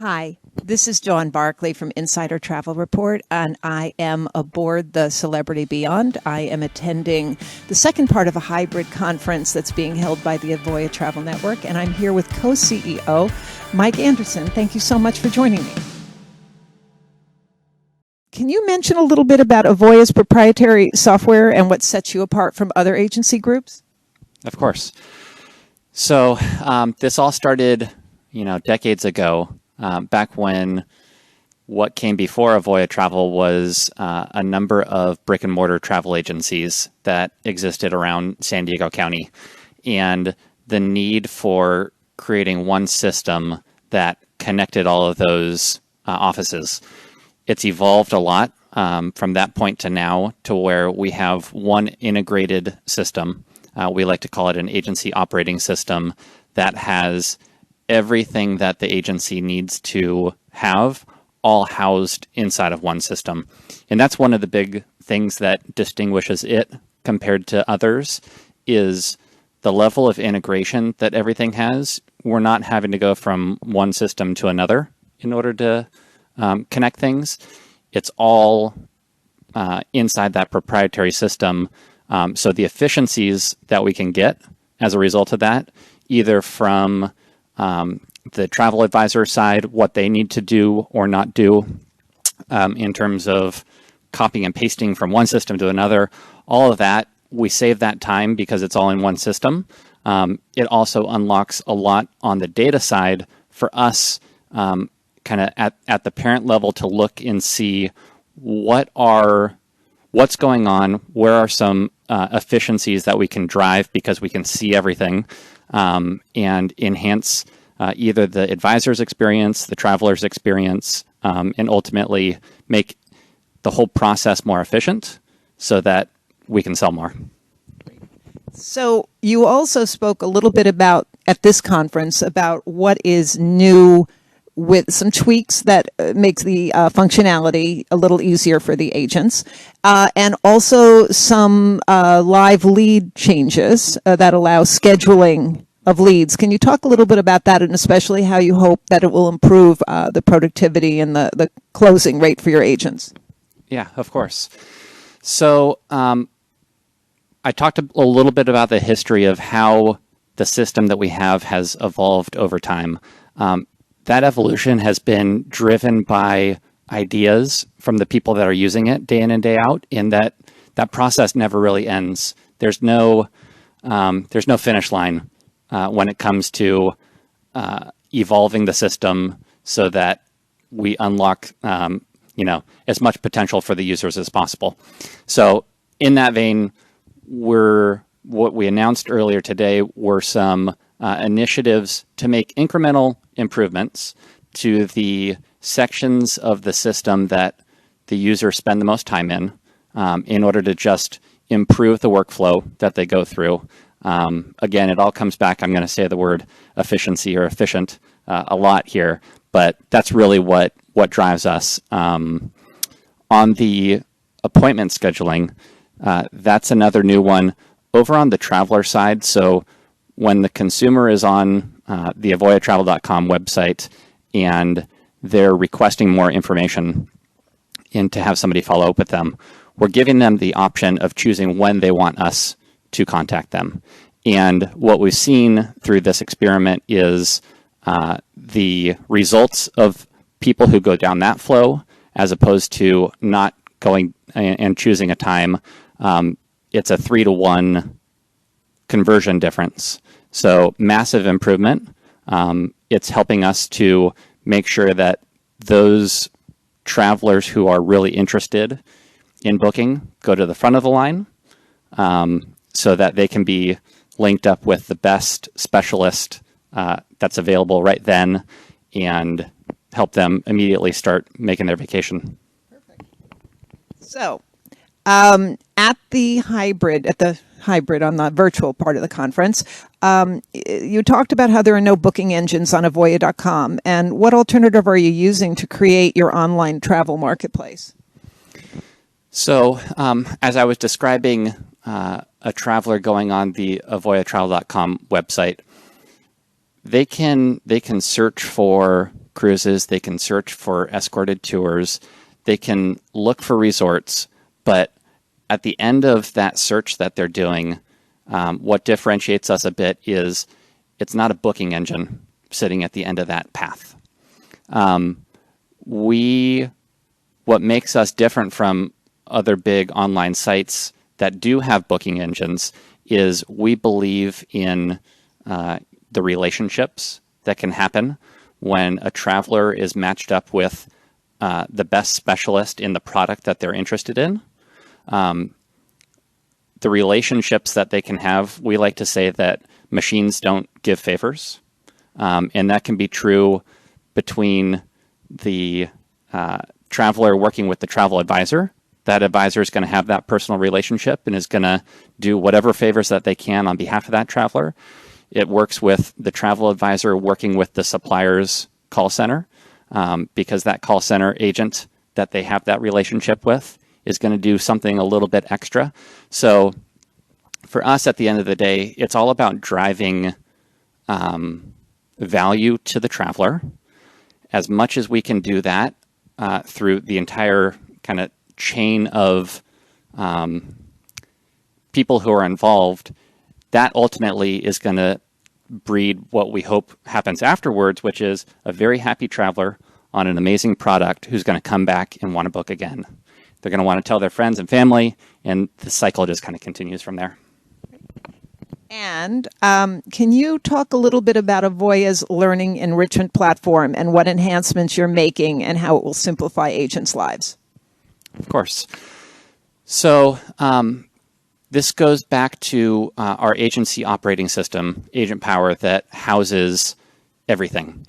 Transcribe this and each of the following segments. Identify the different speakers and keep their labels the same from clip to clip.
Speaker 1: Hi, this is Dawn Barkley from Insider Travel Report, and I am aboard the Celebrity Beyond. I am attending the second part of a hybrid conference that's being held by the Avoya Travel Network, and I'm here with co-CEO Mike Anderson. Thank you so much for joining me. Can you mention a little bit about Avoya's proprietary software and what sets you apart from other agency groups?
Speaker 2: Of course. So this all started, decades ago. Back when what came before Avoya Travel was a number of brick and mortar travel agencies that existed around San Diego County, and the need for creating one system that connected all of those offices. It's evolved a lot from that point to now to where we have one integrated system. We like to call it an agency operating system that has everything that the agency needs to have all housed inside of one system. And that's one of the big things that distinguishes it compared to others is the level of integration that everything has. We're not having to go from one system to another in order to connect things. It's all inside that proprietary system. So the efficiencies that we can get as a result of that, either from the travel advisor side, what they need to do or not do in terms of copying and pasting from one system to another, all of that, we save that time because it's all in one system. It also unlocks a lot on the data side for us kind of at the parent level to look and see what's going on, where are some efficiencies that we can drive because we can see everything and enhance either the advisor's experience, the traveler's experience, and ultimately make the whole process more efficient so that we can sell more.
Speaker 1: So you also spoke a little bit about, at this conference, about what is new with some tweaks that makes the functionality a little easier for the agents, and also some live lead changes that allow scheduling of leads. Can you talk a little bit about that, and especially how you hope that it will improve the productivity and the closing rate for your agents?
Speaker 2: Yeah, of course. So I talked a little bit about the history of how the system that we have has evolved over time. That evolution has been driven by ideas from the people that are using it day in and day out, and that process never really ends. There's no finish line when it comes to evolving the system so that we unlock as much potential for the users as possible. So in that vein, what we announced earlier today were some initiatives to make incremental improvements to the sections of the system that the users spend the most time in order to just improve the workflow that they go through. Again, it all comes back, I'm going to say the word efficiency or efficient a lot here, but that's really what drives us. On the appointment scheduling, that's another new one. Over on the traveler side, so when the consumer is on the avoyatravel.com website and they're requesting more information and to have somebody follow up with them, we're giving them the option of choosing when they want us to contact them. And what we've seen through this experiment is the results of people who go down that flow as opposed to not going and choosing a time. It's a 3-to-1 conversion difference. So massive improvement. It's helping us to make sure that those travelers who are really interested in booking go to the front of the line so that they can be linked up with the best specialist that's available right then and help them immediately start making their vacation.
Speaker 1: Perfect. So at the hybrid on the virtual part of the conference, you talked about how there are no booking engines on Avoya.com, and what alternative are you using to create your online travel marketplace?
Speaker 2: So as I was describing a traveler going on the avoyatravel.com website, they can search for book cruises, they can search for escorted tours, they can look for resorts, but at the end of that search that they're doing, what differentiates us a bit is it's not a booking engine sitting at the end of that path. What makes us different from other big online sites that do have booking engines is we believe in the relationships that can happen when a traveler is matched up with the best specialist in the product that they're interested in. The relationships that they can have, we like to say that machines don't give favors. And that can be true between the traveler working with the travel advisor. That advisor is going to have that personal relationship and is going to do whatever favors that they can on behalf of that traveler. It works with the travel advisor working with the supplier's call center, because that call center agent that they have that relationship with is going to do something a little bit extra. So for us, at the end of the day, it's all about driving value to the traveler. As much as we can do that through the entire kind of chain of people who are involved, that ultimately is going to breed what we hope happens afterwards, which is a very happy traveler on an amazing product who's going to come back and want to book again. They're going to want to tell their friends and family, and the cycle just kind of continues from there.
Speaker 1: And can you talk a little bit about Avoya's learning enrichment platform and what enhancements you're making and how it will simplify agents' lives?
Speaker 2: Of course. So this goes back to our agency operating system, Agent Power, that houses everything.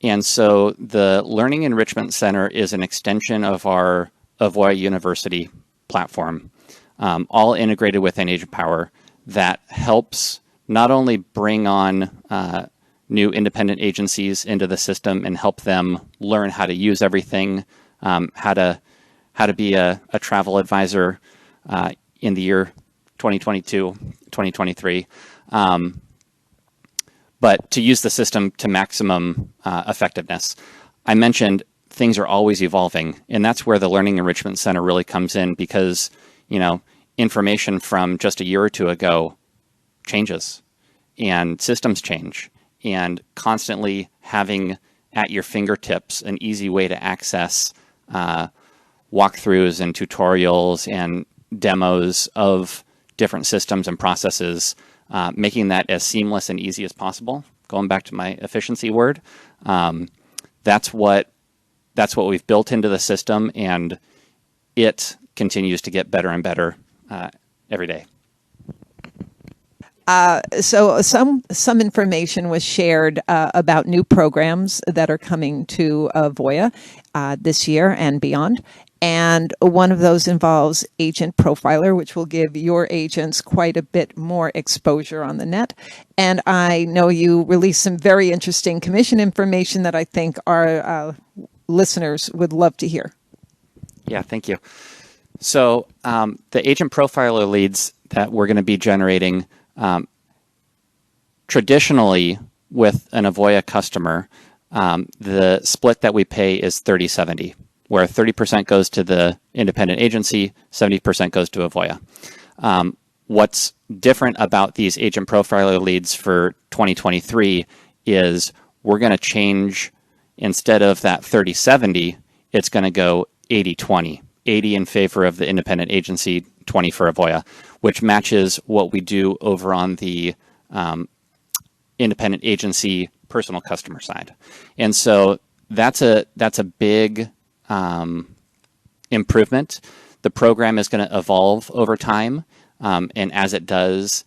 Speaker 2: And so the Learning Enrichment Center is an extension of our Avoya University platform, all integrated within Agent Power, that helps not only bring on new independent agencies into the system and help them learn how to use everything, how to be a travel advisor in the year 2022, 2023, but to use the system to maximum effectiveness. I mentioned things are always evolving, and that's where the Learning Enrichment Center really comes in, because, information from just a year or two ago changes and systems change, and constantly having at your fingertips an easy way to access walkthroughs and tutorials and demos of different systems and processes, making that as seamless and easy as possible. Going back to my efficiency word, that's what we've built into the system, and it continues to get better and better every day.
Speaker 1: So some information was shared about new programs that are coming to Avoya this year and beyond. And one of those involves Agent Profiler, which will give your agents quite a bit more exposure on the net. And I know you released some very interesting commission information that I think our listeners would love to hear.
Speaker 2: Yeah, thank you. So the Agent Profiler leads that we're going to be generating, traditionally with an Avoya customer, the split that we pay is 30-70, where 30% goes to the independent agency, 70% goes to Avoya. What's different about these Agent Profiler leads for 2023 is we're going to change, instead of that 30-70, it's going to go 80-20. 80 in favor of the independent agency, 20 for Avoya, which matches what we do over on the independent agency personal customer side. And so that's a big improvement. The program is going to evolve over time, and as it does,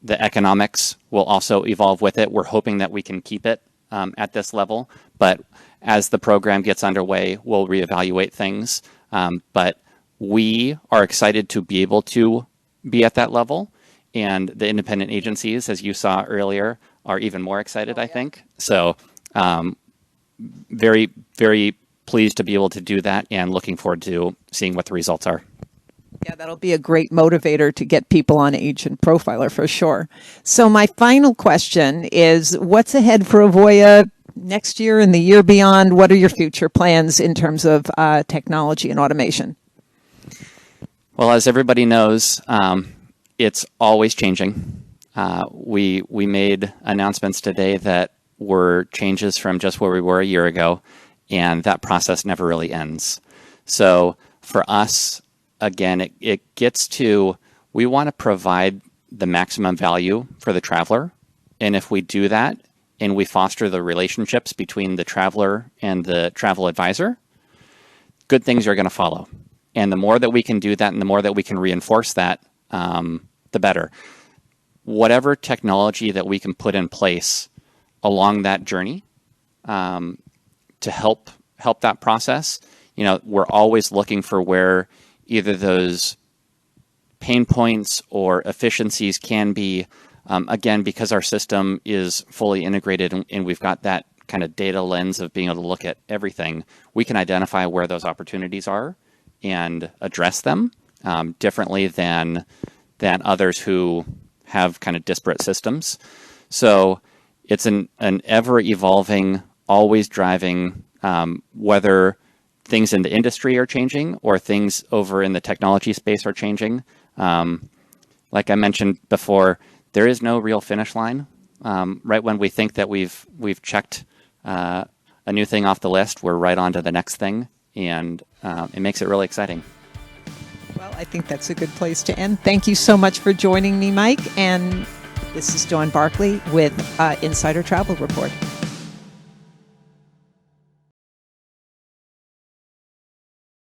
Speaker 2: the economics will also evolve with it. We're hoping that we can keep it at this level, but as the program gets underway, we'll reevaluate things. But we are excited to be able to be at that level, and the independent agencies, as you saw earlier, are even more excited, I think. So very, very pleased to be able to do that, and looking forward to seeing what the results are.
Speaker 1: Yeah, that'll be a great motivator to get people on Agent Profiler for sure. So my final question is, what's ahead for Avoya Next year and the year beyond, what are your future plans in terms of technology and automation?
Speaker 2: Well, as everybody knows, it's always changing. We made announcements today that were changes from just where we were a year ago, and that process never really ends. So for us, again, it gets to, we want to provide the maximum value for the traveler. And if we do that and we foster the relationships between the traveler and the travel advisor, good things are going to follow. And the more that we can do that and the more that we can reinforce that, the better. Whatever technology that we can put in place along that journey to help that process, we're always looking for where either those pain points or efficiencies can be, again, because our system is fully integrated and we've got that kind of data lens of being able to look at everything, we can identify where those opportunities are and address them differently than others who have kind of disparate systems. So it's an ever-evolving, always driving, whether things in the industry are changing or things over in the technology space are changing. Like I mentioned before, there is no real finish line. Right when we think that we've checked a new thing off the list, we're right on to the next thing, and it makes it really exciting.
Speaker 1: Well, I think that's a good place to end. Thank you so much for joining me, Mike. And this is Dawn Barkley with Insider Travel Report.